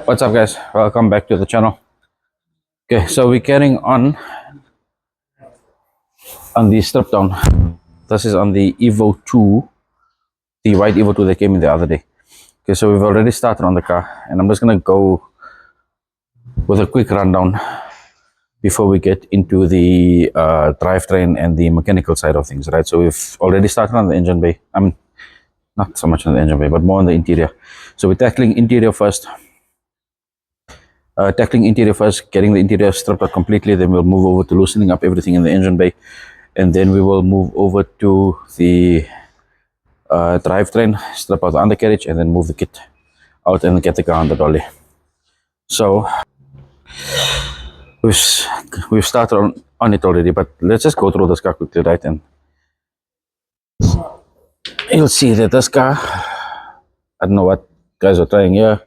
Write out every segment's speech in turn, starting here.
What's up, guys? Welcome back to the channel. Okay, so we're carrying on the strip down. This is on the EVO2, the white EVO2 that came in the other day. Okay, so we've already started on the car, and I'm just gonna go with a quick rundown before we get into the drivetrain and the mechanical side of things, right? So we've already started on the engine bay. I'm not so much on the engine bay, but more on the interior. So we're tackling interior first. Getting the interior stripped out completely, then we'll move over to loosening up everything in the engine bay, and then we will move over to the drivetrain, strip out the undercarriage, and then move the kit out and get the car on the dolly. So we've started on it already, but let's just go through this car quickly, right? And you'll see that this car, I don't know what guys are trying here,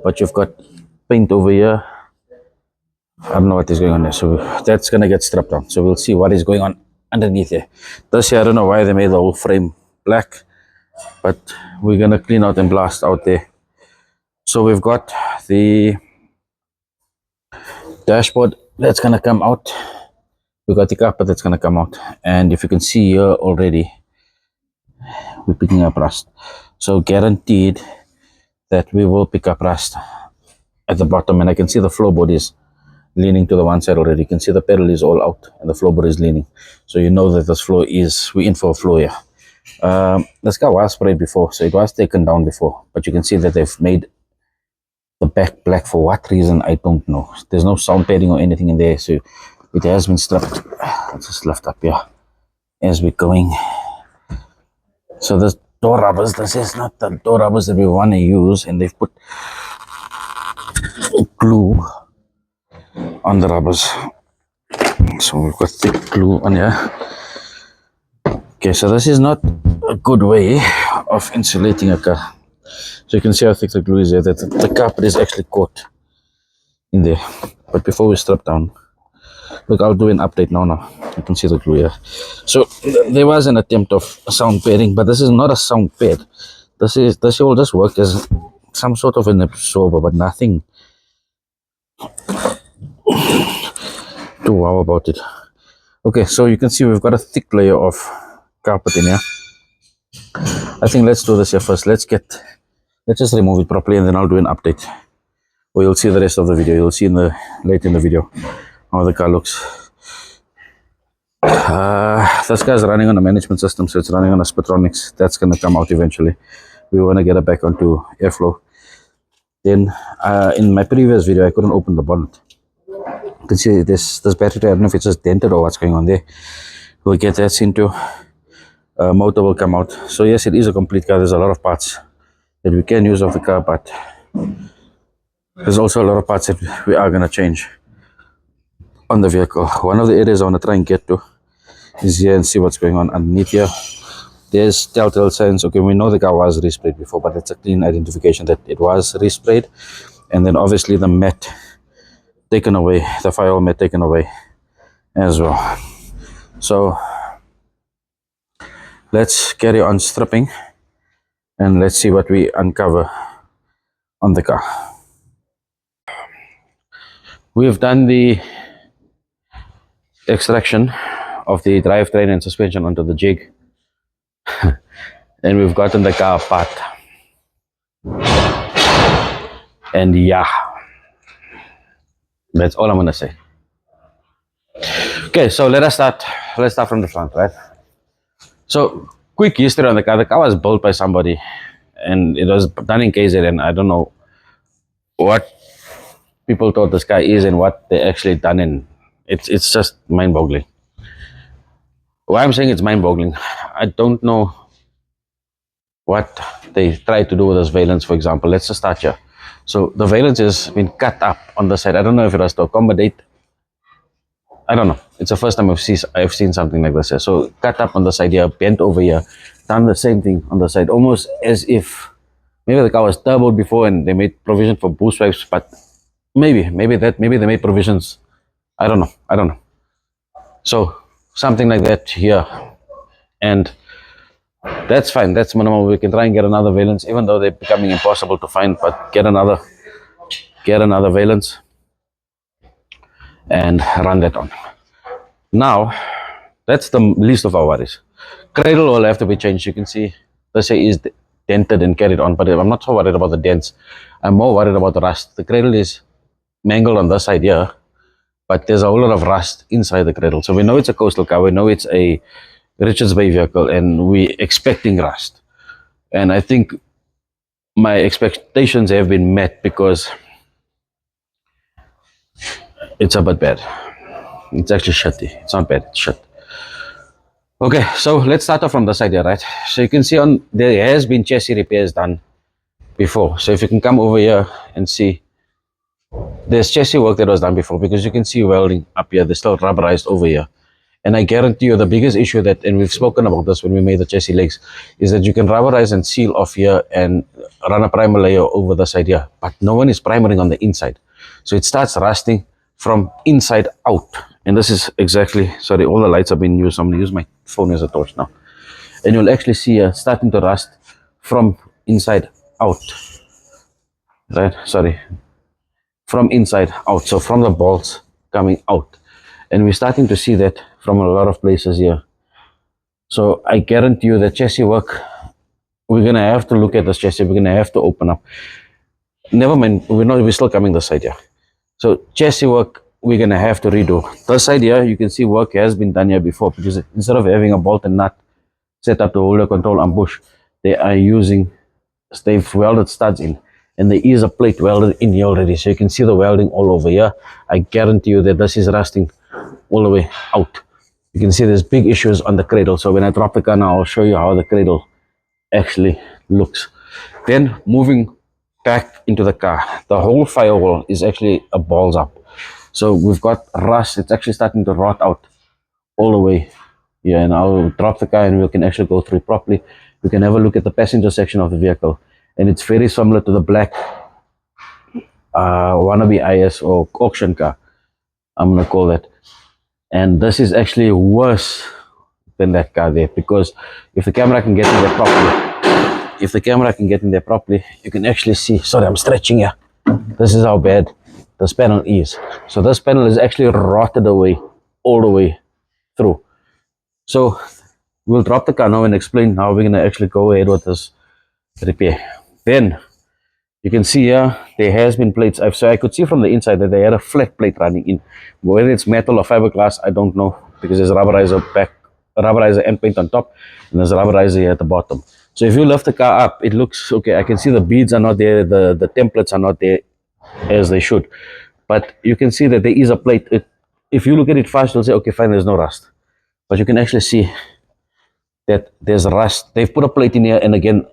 but you've got paint over here. I don't know what is going on there, so that's gonna get stripped down. So we'll see what is going on underneath here. This here, I don't know why they made the whole frame black, but we're gonna clean out and blast out there. So we've got the dashboard that's gonna come out. We got the carpet that's gonna come out, and if you can see here already, we're picking up rust. So guaranteed that we will pick up rust at the bottom, and I can see the floorboard is leaning to the one side already. You can see the pedal is all out and the floorboard is leaning, so you know that this floor is, we're in for a floor here. This car was sprayed before, so it was taken down before, but you can see that they've made the back black. For what reason, I don't know. There's no sound padding or anything in there, so it has been stripped. Let's just lift up here as we're going. So this door rubbers, this is not the door rubbers that we want to use, and they've put glue on the rubbers. So we've got thick glue on here. Okay, so this is not a good way of insulating a car. So you can see how thick the glue is there, that the carpet is actually caught in there. But before we strip down, look, I'll do an update now. You can see the glue here. So there was an attempt of sound padding, but this is not a sound pad. This will just work as some sort of an absorber, but nothing to wow about it. Okay, so you can see we've got a thick layer of carpet in here. I think let's do this here first. Let's just remove it properly, and then I'll do an update, or you'll see the rest of the video. You'll see late in the video how the car looks. This car is running on a management system, so it's running on a Spitronics. That's going to come out eventually. We want to get it back onto airflow. Then in my previous video, I couldn't open the bonnet. You can see this battery, I don't know if it's just dented or what's going on there. We'll get that into motor will come out. So yes, it is a complete car. There's a lot of parts that we can use of the car, but there's also a lot of parts that we are going to change on the vehicle. One of the areas I want to try and get to is here and see what's going on underneath here. There's telltale signs. Okay, we know the car was resprayed before, but it's a clean identification that it was resprayed. And then obviously the mat taken away, the firewall mat taken away as well. So let's carry on stripping, and let's see what we uncover on the car. We've done the extraction of the drivetrain and suspension onto the jig, and we've gotten the car apart. And yeah, that's all I'm gonna say. Okay, so let's start from the front, right? So quick history on the car. The car was built by somebody, and it was done in KZN. I don't know what people thought this car is and what they actually done in. It's just mind-boggling. Why I'm saying it's mind-boggling, I don't know what they tried to do with this valence, for example. Let's just start here. So the valence has been cut up on the side. I don't know if it was to accommodate, I don't know. It's the first time I've seen something like this here. So cut up on the side here, bent over here, done the same thing on the side, almost as if maybe the car was turboed before and they made provision for boost pipes, but maybe they made provisions. I don't know. So something like that here. And That's fine. That's minimal. We can try and get another valence, even though they're becoming impossible to find. But get another valence, and run that on. Now, that's the least of our worries. Cradle will have to be changed. You can see this is dented and carried on, but I'm not so worried about the dents. I'm more worried about the rust. The cradle is mangled on this side here, but there's a whole lot of rust inside the cradle. So we know it's a coastal car. We know it's a Richards Bay vehicle, and we're expecting rust. And I think my expectations have been met because it's a bit bad. It's actually shitty. It's not bad, it's shit. Okay, so let's start off from the side here, right? So you can see there has been chassis repairs done before. So if you can come over here and see, there's chassis work that was done before, because you can see welding up here. They're still rubberized over here. And I guarantee you the biggest issue that, and we've spoken about this when we made the chassis legs, is that you can rubberize and seal off here and run a primer layer over the side here, but no one is primering on the inside. So it starts rusting from inside out. And this is exactly, sorry, all the lights have been used. I'm going to use my phone as a torch now. And you'll actually see starting to rust from inside out. Right, sorry. From inside out, so from the bolts coming out. And we're starting to see that from a lot of places here. So I guarantee you that chassis work, we're gonna have to look at this chassis. We're gonna have to open up. Never mind, we're still coming this side here. So chassis work, we're gonna have to redo. This side here, you can see work has been done here before, because instead of having a bolt and nut set up to hold the control ambush, they've welded studs in. And there is a plate welded in here already, so you can see the welding all over here. I guarantee you that this is rusting all the way out. You can see there's big issues on the cradle. So when I drop the car now, I'll show you how the cradle actually looks. Then moving back into the car, the whole firewall is actually a balls up. So we've got rust. It's actually starting to rot out all the way here. And I'll drop the car and we can actually go through it properly. We can have a look at the passenger section of the vehicle. And it's very similar to the black wannabe IS or auction car, I'm gonna call that. And this is actually worse than that car there, because if the camera can get in there properly, you can actually see. Sorry, I'm stretching here. This is how bad this panel is. So this panel is actually rotted away all the way through. So we'll drop the car now and explain how we're gonna actually go ahead with this repair. Then you can see here there has been plates. So I could see from the inside that they had a flat plate running in. Whether it's metal or fiberglass, I don't know, because there's a rubberizer end paint on top, and there's a rubberizer here at the bottom. So if you lift the car up, it looks okay. I can see the beads are not there, the templates are not there as they should, but you can see that there is a plate. If you look at it fast, you'll say, okay, fine, there's no rust, but you can actually see that there's rust. They've put a plate in here, and again,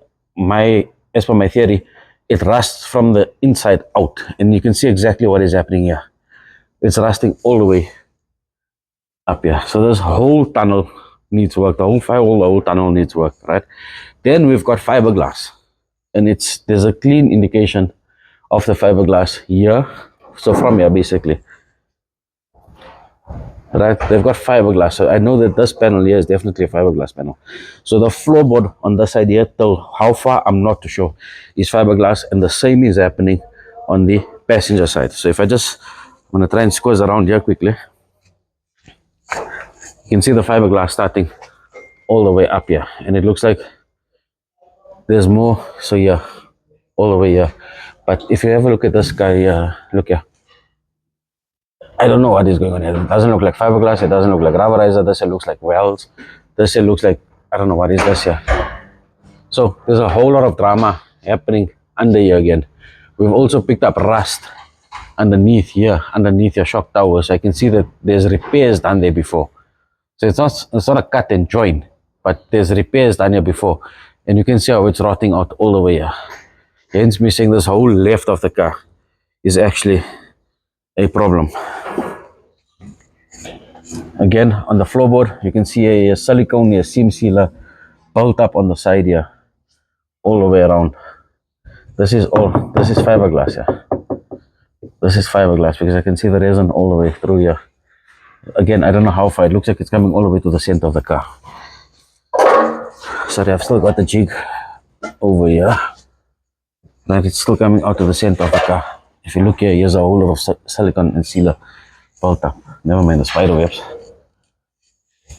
as per my theory, it rusts from the inside out, and you can see exactly what is happening here. It's rusting all the way up here. So this whole tunnel needs work. The whole firewall, the whole tunnel needs work, right? Then we've got fiberglass, and there's a clean indication of the fiberglass here. So from here, basically, right, they've got fiberglass. So I know that this panel here is definitely a fiberglass panel. So the floorboard on this side here, till how far I'm not too sure, is fiberglass, and the same is happening on the passenger side. So if I'm gonna try and squeeze around here quickly, you can see the fiberglass starting all the way up here, and it looks like there's more. So yeah, all the way here. But if you have a look at this guy here, look here, I don't know what is going on here. It doesn't look like fiberglass, it doesn't look like rubberizer, this looks like welds, this looks like, I don't know what is this here. So there's a whole lot of drama happening under here again. We've also picked up rust underneath your shock towers. I can see that there's repairs done there before. So it's not a cut and join, but there's repairs done here before, and you can see how it's rotting out all the way here. Hence me saying this whole left of the car is actually a problem. Again, on the floorboard, you can see a silicone, a seam sealer built up on the side here, all the way around. This is fiberglass here. This is fiberglass, because I can see the resin all the way through here. Again, I don't know how far. It looks like it's coming all the way to the center of the car. Sorry, I've still got the jig over here. Like it's still coming out of the center of the car. If you look here, here's a whole lot of silicone and sealer built up. Never mind the spider webs.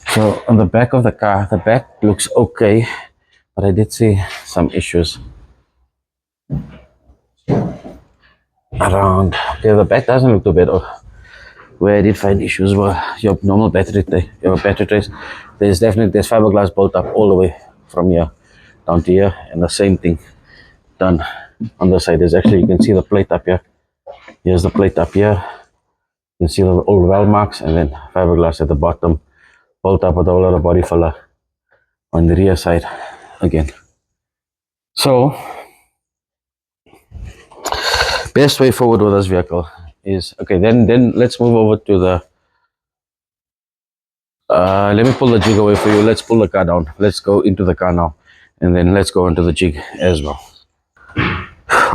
So on the back of the car, the back looks okay, but I did see some issues around. Okay, the back doesn't look too bad. Where I did find issues were your normal battery trays. There's fiberglass built up all the way from here down to here, and the same thing done on the side. There's actually, you can see the plate up here. Here's the plate up here. You can see the old well marks, and then fiberglass at the bottom, built up with a whole lot of body filler on the rear side again. So best way forward with this vehicle is, okay, then let's move over to the let me pull the jig away for you. Let's pull the car down. Let's go into the car now, and then let's go into the jig as well.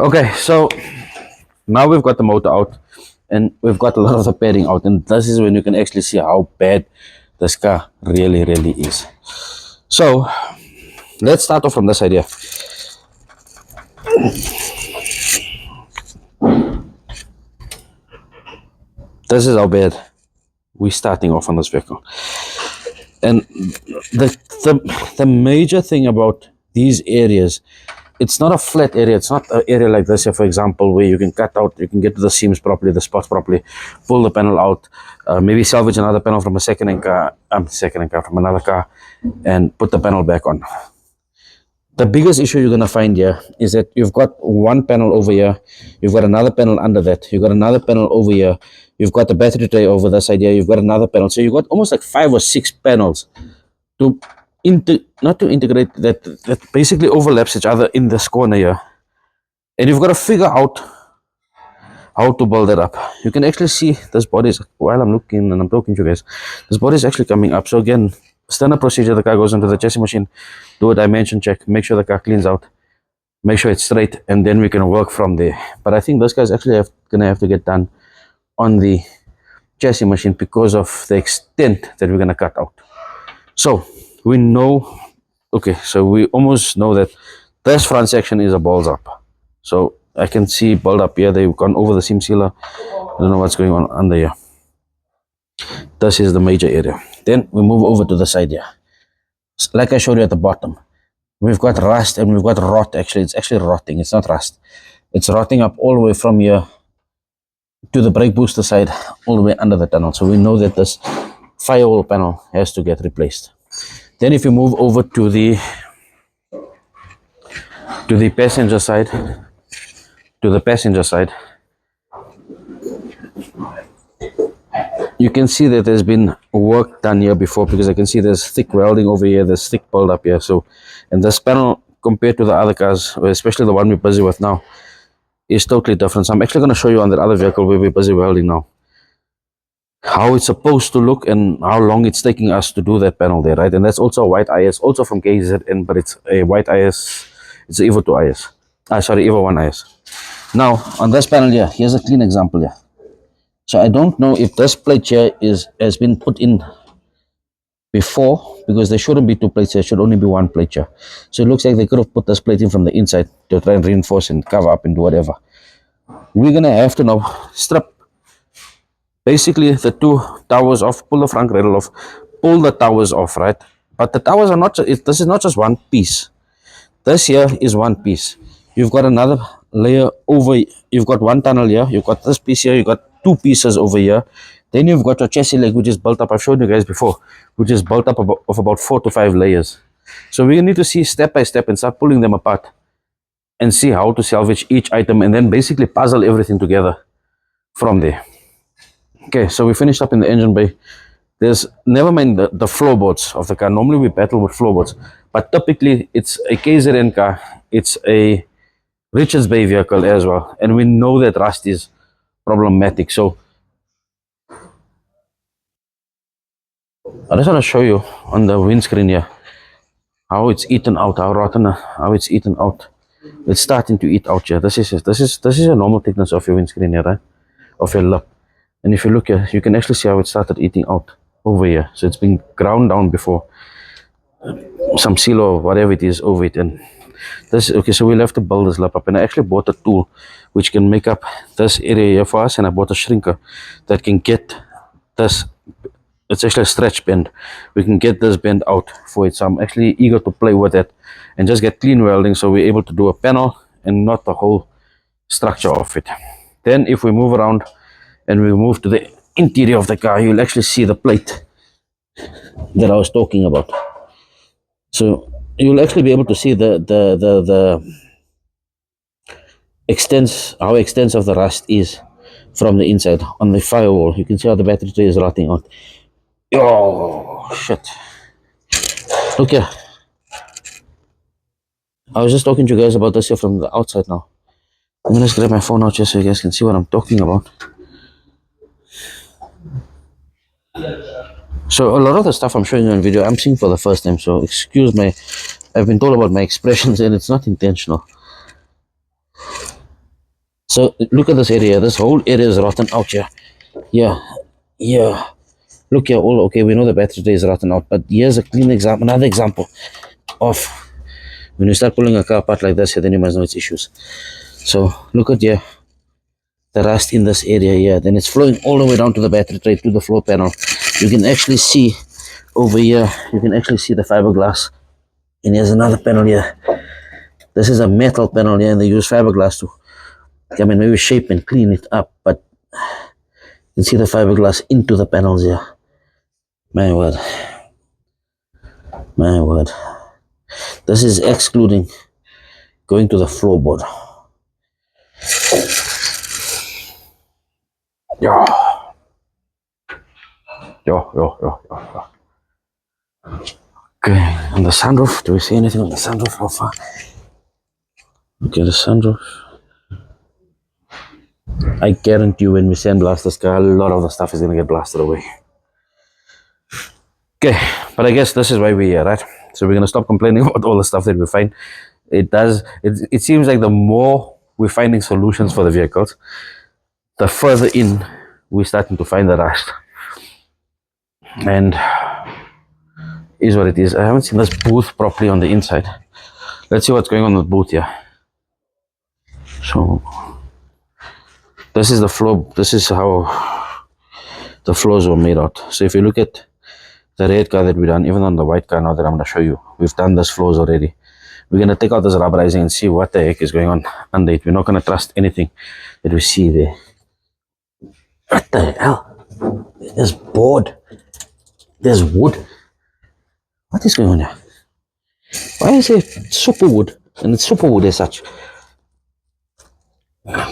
Okay, so now we've got the motor out and we've got a lot of the padding out, and this is when you can actually see how bad this car really is. So let's start off from this side here. This is how bad we're starting off on this vehicle. And the major thing about these areas, it's not a flat area. It's not an area like this here, for example, where you can cut out, you can get to the seams properly, the spots properly, pull the panel out, maybe salvage another panel from a second-hand car, from another car, and put the panel back on. The biggest issue you're going to find here is that you've got one panel over here, you've got another panel under that, you've got another panel over here, you've got the battery tray over this side here, you've got another panel. So you've got almost like 5 or 6 panels to not to integrate that basically overlaps each other in this corner here. And you've got to figure out how to build it up. You can actually see this body is, while I'm looking and I'm talking to you guys, this body is actually coming up. So again, standard procedure, the car goes into the chassis machine, do a dimension check, make sure the car cleans out, make sure it's straight, and then we can work from there. But I think this guy's actually gonna have to get done on the chassis machine because of the extent that we're gonna cut out. So we know, okay, so we almost know that this front section is a balls up. So I can see build up here, they've gone over the seam sealer. I don't know what's going on under here. This is the major area. Then we move over to the side here. Like I showed you at the bottom, we've got rust and we've got rot. Actually, it's actually rotting. It's not rust. It's rotting up all the way from here to the brake booster side, all the way under the tunnel. So we know that this firewall panel has to get replaced. Then if you move over to the passenger side, you can see that there's been work done here before, because I can see there's thick welding over here, there's thick build up here. So, and this panel compared to the other cars, especially the one we're busy with now, is totally different. So I'm actually going to show you on that other vehicle where we're busy welding now, how it's supposed to look and how long it's taking us to do that panel there, right? And that's also a white IS, also from KZN, but it's a white IS, it's an EVO2 IS. Sorry, EVO1 IS. Now, on this panel here, here's a clean example here. So I don't know if this plate here has been put in before, because there shouldn't be 2 plates here, should only be 1 plate here. So it looks like they could have put this plate in from the inside to try and reinforce and cover up and do whatever. We're gonna have to now strip basically the 2 towers off, pull the front griddle off, pull the towers off, right? But the towers are not, this is not just one piece. This here is one piece. You've got another layer over, you've got one tunnel here, you've got this piece here, you've got 2 pieces over here. Then you've got your chassis leg, which is built up, I've showed you guys before, which is built up of about 4 to 5 layers. So we need to see step by step and start pulling them apart and see how to salvage each item, and then basically puzzle everything together from there. Okay, so we finished up in the engine bay. There's, never mind the floorboards of the car. Normally we battle with floorboards, but typically it's a KZN car, it's a Richards Bay vehicle as well, and we know that rust is problematic. So I just want to show you on the windscreen here how it's eaten out, how rotten, how it's eaten out. It's starting to eat out here. This is a normal thickness of your windscreen here, right? Of your lip. And if you look here, you can actually see how it started eating out over here. So it's been ground down before. some seal or whatever it is over it. And this, okay, so we'll have to build this lap up, and I actually bought a tool which can make up this area here for us, and I bought a shrinker that can get this. It's actually a stretch bend. We can get this bend out for it, so I'm actually eager to play with it and just get clean welding so we're able to do a panel and not the whole structure of it. Then if we move around and we move to the interior of the car, you'll actually see the plate that I was talking about. So you'll actually be able to see the how extensive the rust is from the inside on the firewall. You can see how the battery tray is rotting out. Oh shit. Look here. I was just talking to you guys about this here from the outside now. I'm gonna just grab my phone out here so you guys can see what I'm talking about. So a lot of the stuff I'm showing you on video, I'm seeing for the first time, so excuse me. I've been told about my expressions and it's not intentional. So look at this area. This whole area is rotten out here. Yeah. Look here, all okay, we know the battery tray is rotten out, but here's a clean example, another example of when you start pulling a car apart like this, then you must know its issues. So look at here, the rust in this area here, then it's flowing all the way down to the battery tray, to the floor panel. You can actually see over here, you can actually see the fiberglass, and here's another panel here. This is a metal panel here, and they use fiberglass to come and maybe shape and clean it up, but you can see the fiberglass into the panels here. My word. This is excluding going to the floorboard. Yo. Okay, on the sunroof, do we see anything on the sunroof? How far? Okay, the sunroof. I guarantee you when we sandblast this car, a lot of the stuff is going to get blasted away. Okay, but I guess this is why we're here, right? So we're going to stop complaining about all the stuff that we find. It seems like the more we're finding solutions for the vehicles, the further in we're starting to find the rust. And is what it is. I haven't seen this booth properly on the inside. Let's see what's going on with the booth here. So this is the floor. This is how the floors were made out. So if you look at the red car that we done, even on the white car now that I'm going to show you, we've done those floors already. We're going to take out this rubberizing and see what the heck is going on under it. We're not going to trust anything that we see there. What the hell? There's board. There's wood. What is going on here? Why is it super wood? And it's super wood as such.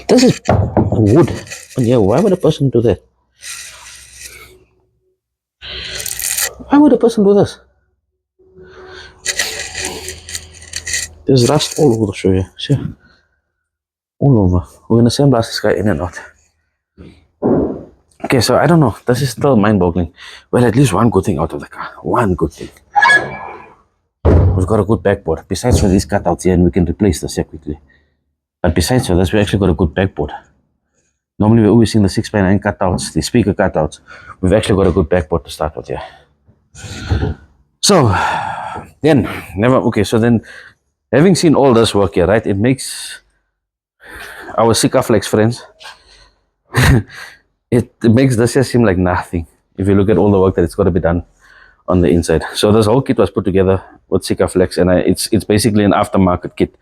This is wood. And yeah, why would a person do that? Why would a person do this? There's rust all over the show here. See? All over. We're gonna sandblast this guy in and out. Okay, so I don't know. This is still mind-boggling. Well, at least one good thing out of the car. One good thing. We've got a good backboard. Besides for these cutouts here, and we can replace this here quickly. But besides for this, we actually got a good backboard. Normally, we're always seeing the 6x9 cutouts, the speaker cutouts. We've actually got a good backboard to start with here. So, then, so then, having seen all this work here, right, it makes our Sikaflex friends, it makes this here seem like nothing if you look at all the work that it's got to be done on the inside. So this whole kit was put together with Sikaflex, and it's basically an aftermarket kit.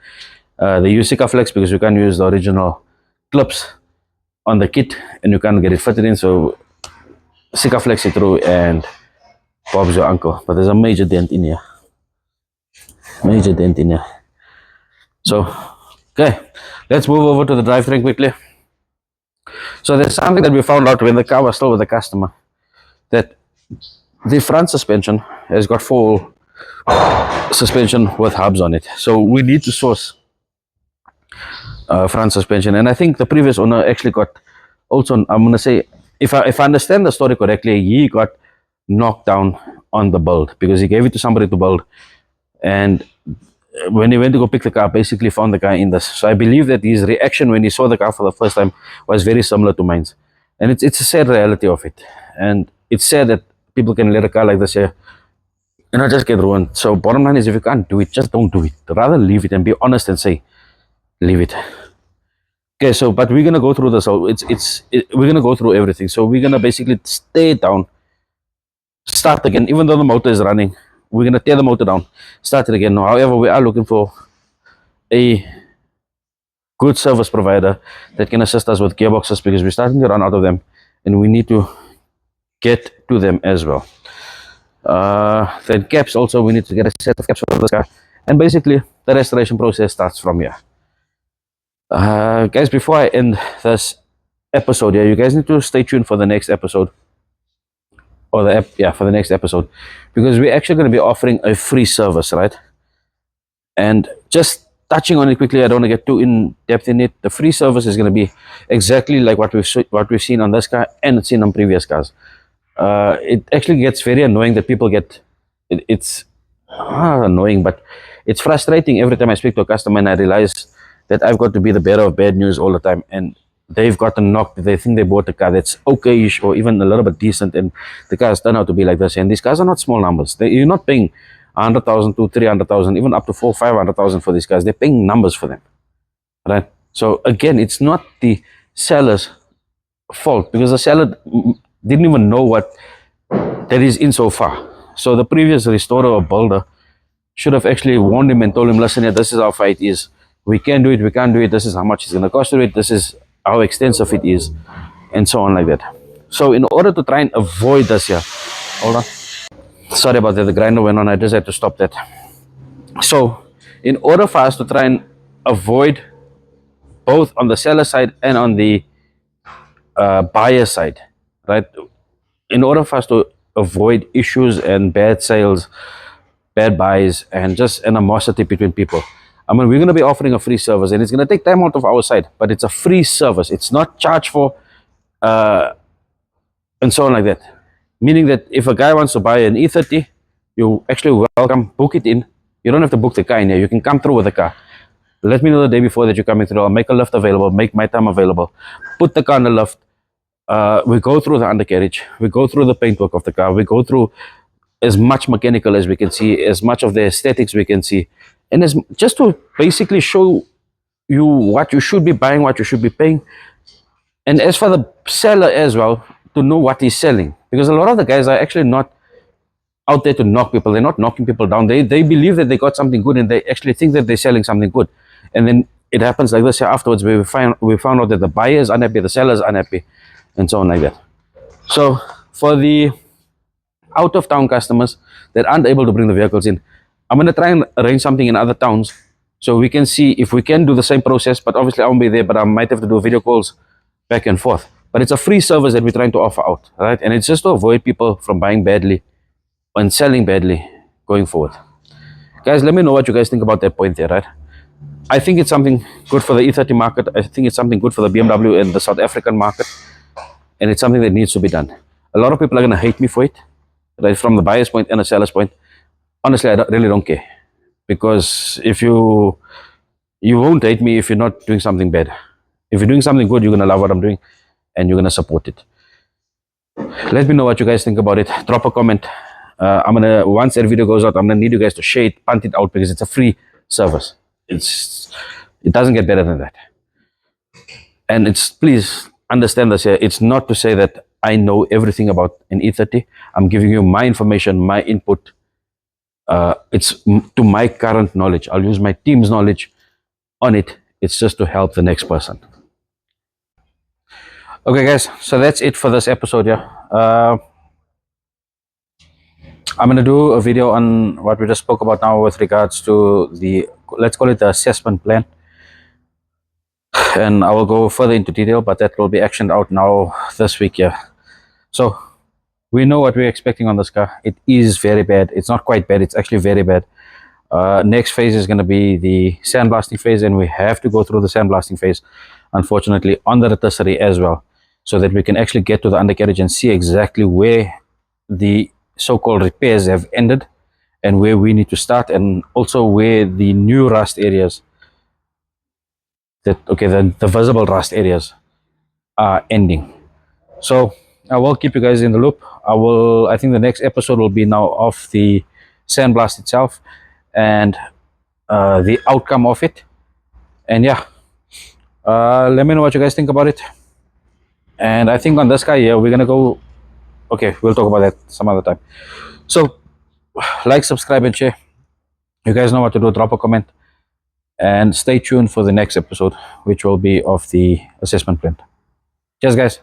They use Sikaflex because you can't use the original clips on the kit and you can't get it fitted in, so Sikaflex it through and Bob's your uncle. But there's a major dent in here. So, okay, let's move over to the drivetrain quickly. So there's something that we found out when the car was still with the customer, that the front suspension has got full suspension with hubs on it. So we need to source front suspension, and I think the previous owner actually got also, I'm going to say, if I understand the story correctly, he got knocked down on the build because he gave it to somebody to build, and when he went to go pick the car, basically found the guy in this. So I believe that his reaction when he saw the car for the first time was very similar to mine, and it's a sad reality of it. And it's sad that people can let a car like this here and I just get ruined. So bottom line is, if you can't do it, just don't do it. Rather leave it and be honest and say, leave it. Okay, so but we're gonna go through this. So we're gonna go through everything. So we're gonna basically stay down, start again, even though the motor is running. We're gonna tear the motor down, start it again. However, we are looking for a good service provider that can assist us with gearboxes, because we're starting to run out of them and we need to get to them as well. Then caps also, we need to get a set of caps for this car, and basically the restoration process starts from here. Guys, before I end this episode here, you guys need to stay tuned for the next episode, or for the next episode, because we're actually going to be offering a free service, right? And just touching on it quickly, I don't want to get too in depth in it. The free service is going to be exactly like what we've seen on this car and seen on previous cars. It actually gets very annoying that people get it's annoying, but it's frustrating every time I speak to a customer and I realize that I've got to be the bearer of bad news all the time, and they've gotten knocked. They think they bought a car that's okay-ish or even a little bit decent, and the cars turn out to be like this. And these cars are not small numbers. You're not paying 100,000 to 300,000, even up to 500,000 for these cars. They're paying numbers for them, right? So again, it's not the seller's fault, because the seller didn't even know what that is in so far. So the previous restorer or builder should have actually warned him and told him, listen here, this is how far it is. We can do it, we can't do it, this is how much it's going to cost to do it, this is how extensive it is, and so on like that. So in order to try and avoid this here, hold on. Sorry about that, the grinder went on, I just had to stop that. So in order for us to try and avoid, both on the seller side and on the buyer side, right? In order for us to avoid issues and bad sales, bad buys, and just animosity between people, I mean, we're going to be offering a free service, and it's going to take time out of our side, but it's a free service. It's not charged for, and so on like that. Meaning that if a guy wants to buy an E30, you actually welcome, book it in. You don't have to book the car in here. You can come through with the car. Let me know the day before that you're coming through. I'll make a lift available, make my time available, put the car in the lift. We go through the undercarriage. We go through the paintwork of the car. We go through as much mechanical as we can see, as much of the aesthetics we can see, and as just to basically show you what you should be buying, what you should be paying, and as for the seller as well, to know what he's selling, because a lot of the guys are actually not out there to knock people. They're not knocking people down. They believe that they got something good, and they actually think that they're selling something good, and then it happens like this here afterwards, where we found out that the buyer is unhappy, the seller is unhappy, and so on like that. So for the out of town customers that aren't able to bring the vehicles in, I'm going to try and arrange something in other towns so we can see if we can do the same process. But obviously I won't be there, but I might have to do video calls back and forth. But it's a free service that we're trying to offer out, right? And it's just to avoid people from buying badly and selling badly going forward. Guys, let me know what you guys think about that point there, right? I think it's something good for the E30 market. I think it's something good for the BMW and the South African market, and it's something that needs to be done. A lot of people are going to hate me for it, right, from the buyer's point and the seller's point. Honestly, I really don't care, because if you won't hate me if you're not doing something bad. If you're doing something good, you're going to love what I'm doing and you're going to support it. Let me know what you guys think about it. Drop a comment. Once that video goes out, I'm gonna need you guys to share it, punt it out, because it's a free service. It doesn't get better than that. And please understand this here. It's not to say that I know everything about an E30. I'm giving you my information, my input. It's to my current knowledge. I'll use my team's knowledge on it. It's just to help the next person. Okay, guys. So that's it for this episode. Yeah. I'm going to do a video on what we just spoke about now with regards to the, let's call it the assessment plan. And I will go further into detail, but that will be actioned out now this week. Yeah. So we know what we're expecting on this car. It is very bad. It's not quite bad. It's actually very bad. Next phase is going to be the sandblasting phase, and we have to go through the sandblasting phase, unfortunately, on the rotisserie as well, so that we can actually get to the undercarriage and see exactly where the so-called repairs have ended and where we need to start, and also where the new rust areas, the visible rust areas are ending. So I will keep you guys in the loop. I think the next episode will be now of the sandblast itself, and the outcome of it. And yeah, let me know what you guys think about it. And I think on this guy here, we're gonna go. Okay, we'll talk about that some other time. So, like, subscribe, and share. You guys know what to do. Drop a comment, and stay tuned for the next episode, which will be of the assessment plan. Cheers, guys.